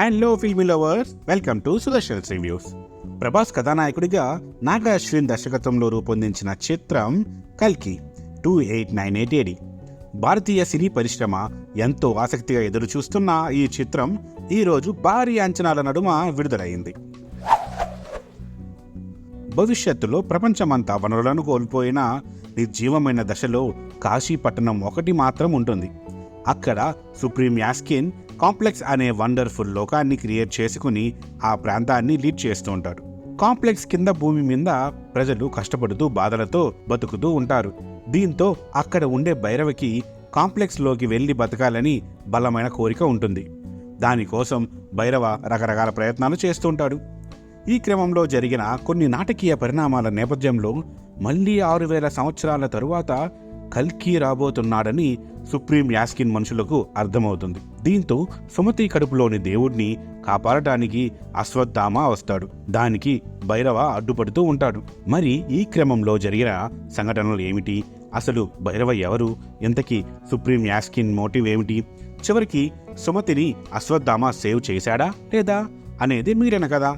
Hello filmy lovers, welcome to Sudarshan reviews. Prabhas కథానాయకుడిగా నాగా అశ్విన్ దర్శకత్వంలో రూపొందించిన చిత్రం కల్కి 2898 AD. భారతీయ సినీ పరిశ్రమ ఎంతో ఆసక్తిగా ఎదురు చూస్తున్న ఈ చిత్రం ఈరోజు భారీ అంచనాల నడుమ విడుదలైంది. భవిష్యత్తులో ప్రపంచమంతా వనరులను కోల్పోయిన నిర్జీవమైన దశలో కాశీ పట్టణం ఒకటి మాత్రం ఉంటుంది. అక్కడ సుప్రీం యాస్కిన్ కాంప్లెక్స్ అనే వండర్ఫుల్ లోకాన్ని క్రియేట్ చేసుకుని ఆ ప్రాంతాన్ని లీడ్ చేస్తూ ఉంటాడు. కాంప్లెక్స్ కింద భూమి మీద ప్రజలు కష్టపడుతూ బాధలతో బతుకుతూ ఉంటారు. దీంతో అక్కడ ఉండే భైరవకి కాంప్లెక్స్ లోకి వెళ్లి బతకాలని బలమైన కోరిక ఉంటుంది. దానికోసం భైరవ రకరకాల ప్రయత్నాలు చేస్తుంటాడు. ఈ క్రమంలో జరిగిన కొన్ని నాటకీయ పరిణామాల నేపథ్యంలో మళ్లీ 6000 సంవత్సరాల తరువాత కల్కి రాబోతున్నాడని సుప్రీం యాస్కిన్ మనుషులకు అర్థమవుతుంది. దీంతో సుమతి కడుపులోని దేవుడిని కాపాడటానికి అశ్వత్థామ వస్తాడు. దానికి భైరవ అడ్డుపడుతూ ఉంటాడు. మరి ఈ క్రమంలో జరిగిన సంఘటనలు ఏమిటి, అసలు భైరవ ఎవరు, ఇంతకీ సుప్రీం యాస్కిన్ మోటివ్ ఏమిటి, చివరికి సుమతిని అశ్వత్థామ సేవ్ చేశాడా లేదా అనేది మీరేనా కదా.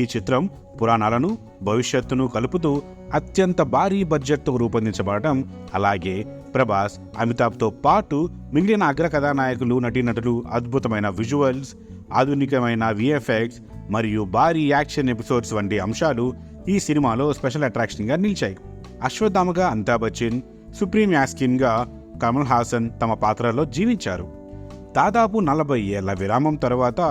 ఈ చిత్రం పురాణాలను భవిష్యత్తును కలుపుతూ అత్యంత భారీ బడ్జెట్తో రూపొందించబడటం, అలాగే ప్రభాస్, అమితాబ్తో పాటు మిగిలిన అగ్ర కథానాయకులు, నటీనటులు, అద్భుతమైన విజువల్స్, ఆధునికమైన విఎఫ్ఎక్స్ మరియు భారీ యాక్షన్ ఎపిసోడ్స్ వంటి అంశాలు ఈ సినిమాలో స్పెషల్ అట్రాక్షన్గా నిలిచాయి. అశ్వత్థామగా అమితాబ్ బచ్చన్, సుప్రీం యాస్కిన్గా కమల్ హాసన్ తమ పాత్రలో జీవించారు. దాదాపు 40 ఏళ్ల విరామం తర్వాత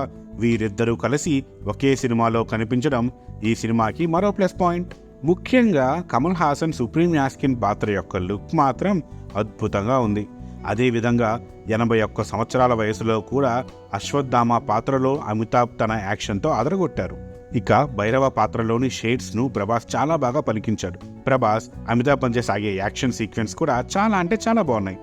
వీరిద్దరూ కలిసి ఒకే సినిమాలో కనిపించడం ఈ సినిమాకి మరో ప్లస్ పాయింట్. ముఖ్యంగా కమల్ హాసన్ సుప్రీం యాస్కిన్ పాత్ర యొక్క లుక్ మాత్రం అద్భుతంగా ఉంది. అదేవిధంగా 81 సంవత్సరాల వయసులో కూడా అశ్వత్థామ పాత్రలో అమితాబ్ తన యాక్షన్తో అదరగొట్టారు. ఇక భైరవ పాత్రలోని షేడ్స్ను ప్రభాస్ చాలా బాగా పలికించాడు. ప్రభాస్, అమితాబ్ మధ్య సాగే యాక్షన్ సీక్వెన్స్ కూడా చాలా బాగున్నాయి.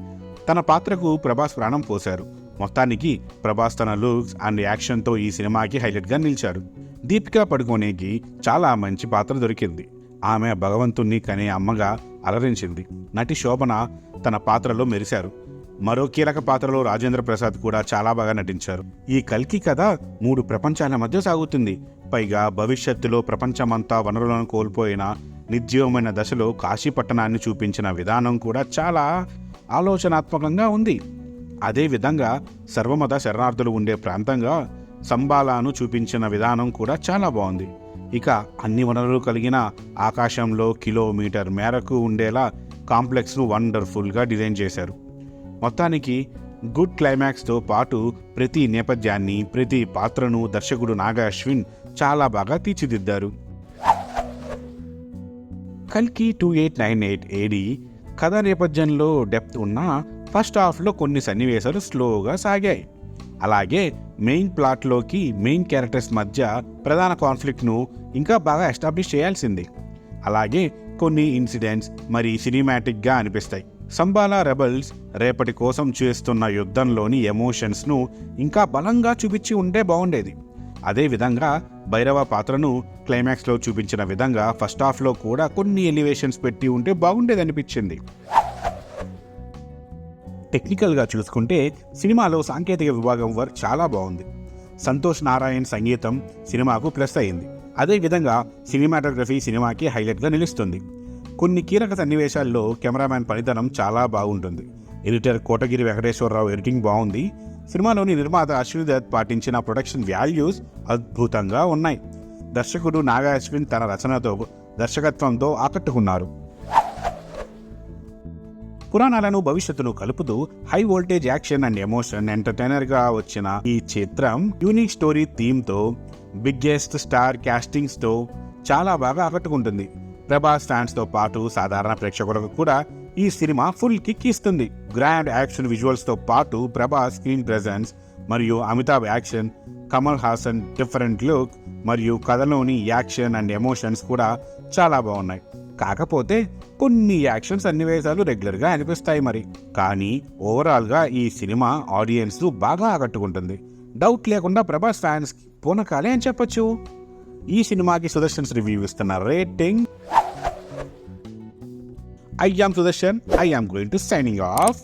తన పాత్రకు ప్రభాస్ ప్రాణం పోశారు. మొత్తానికి ప్రభాస్ తన లుక్స్ అండ్ యాక్షన్తో ఈ సినిమాకి హైలైట్గా నిలిచారు. దీపికా పడుకోనేకి చాలా మంచి పాత్ర దొరికింది. ఆమె భగవంతుణ్ణి కనే అమ్మగా అలరించింది. నటి శోభన తన పాత్రలో మెరిశారు. మరో కీలక పాత్రలో రాజేంద్ర ప్రసాద్ కూడా చాలా బాగా నటించారు. ఈ కల్కి కథ 3 ప్రపంచాల మధ్య సాగుతుంది. పైగా భవిష్యత్తులో ప్రపంచమంతా వనరులను కోల్పోయిన నిర్జీవమైన దశలో కాశీ పట్టణాన్ని చూపించిన విధానం కూడా చాలా ఆలోచనాత్మకంగా ఉంది. అదేవిధంగా సర్వమత శరణార్థులు ఉండే ప్రాంతంగా సంబాలాను చూపించిన విధానం కూడా చాలా బాగుంది. ఇక అన్ని వనరులు కలిగిన ఆకాశంలో కిలోమీటర్ మేరకు ఉండేలా కాంప్లెక్స్ను వండర్ఫుల్గా డిజైన్ చేశారు. మొత్తానికి గుడ్ క్లైమాక్స్తో పాటు ప్రతి నేపథ్యాన్ని, ప్రతి పాత్రను దర్శకుడు నాగా అశ్విన్ చాలా బాగా తీర్చిదిద్దారు. కల్కి 2898 AD కథ నేపథ్యంలో డెప్త్ ఉన్న ఫస్ట్ హాఫ్లో కొన్ని సన్నివేశాలు స్లోగా సాగాయి. అలాగే మెయిన్ ప్లాట్లోకి మెయిన్ క్యారెక్టర్స్ మధ్య ప్రధాన కాన్ఫ్లిక్ట్ను ఇంకా బాగా ఎస్టాబ్లిష్ చేయాల్సింది. అలాగే కొన్ని ఇన్సిడెంట్స్ మరి సినిమాటిక్గా అనిపిస్తాయి. సంబాలా రెబల్స్ రేపటి కోసం చేస్తున్న యుద్ధంలోని ఎమోషన్స్ను ఇంకా బలంగా చూపించి ఉంటే బాగుండేది. అదేవిధంగా భైరవ పాత్రను క్లైమాక్స్లో చూపించిన విధంగా ఫస్ట్ హాఫ్లో కూడా కొన్ని ఎలివేషన్స్ పెట్టి ఉంటే బాగుండేదనిపించింది. టెక్నికల్గా చూసుకుంటే సినిమాలో సాంకేతిక విభాగం వర్క్ చాలా బాగుంది. సంతోష్ నారాయణ్ సంగీతం సినిమాకు ప్లస్ అయింది. అదేవిధంగా సినిమాటోగ్రఫీ సినిమాకి హైలైట్గా నిలుస్తుంది. కొన్ని కీలక సన్నివేశాల్లో కెమెరామ్యాన్ పనితనం చాలా బాగుంటుంది. ఎడిటర్ కోటగిరి వెంకటేశ్వరరావు ఎడిటింగ్ బాగుంది. సినిమాలోని నిర్మాత అశ్విన్ దత్ పాటించిన ప్రొడక్షన్ వాల్యూస్ అద్భుతంగా ఉన్నాయి. దర్శకుడు నాగా అశ్విన్ తన రచనతో, దర్శకత్వంతో ఆకట్టుకున్నారు. పురాణాలను భవిష్యత్తును కలుపుతూ high voltage action and emotion ఎంటర్టైనర్గా వచ్చిన ఈ చిత్రం యూనిక్ స్టోరీ థీమ్తో, బిగ్గెస్ట్ స్టార్ క్యాస్టింగ్స్తో చాలా బాగా ఆకట్టుకుంటుంది. ప్రభాస్ ఫ్యాన్స్తో పాటు సాధారణ ప్రేక్షకులకు కూడా ఈ సినిమా ఫుల్ కిక్ ఇస్తుంది. గ్రాండ్ యాక్షన్ విజువల్స్తో పాటు ప్రభాస్ స్క్రీన్ ప్రెజెన్స్ మరియు Amitabh action, Kamal Haasan different look మరియు కథలోని యాక్షన్ అండ్ ఎమోషన్స్ కూడా చాలా బాగున్నాయి. కాకపోతే కొన్ని యాక్షన్ సన్నివేశాలు రెగ్యులర్గా అనిపిస్తాయి మరి. కానీ ఓవరాల్గా ఈ సినిమా ఆడియన్స్ బాగా ఆకట్టుకుంటుంది. డౌట్ లేకుండా ప్రభాస్ ఫ్యాన్స్ పూనకాలే అని చెప్పొచ్చు. ఈ సినిమాకి సుదర్శన్ రివ్యూ ఇస్తున్న rating I am Sudarshan. I am going to signing off.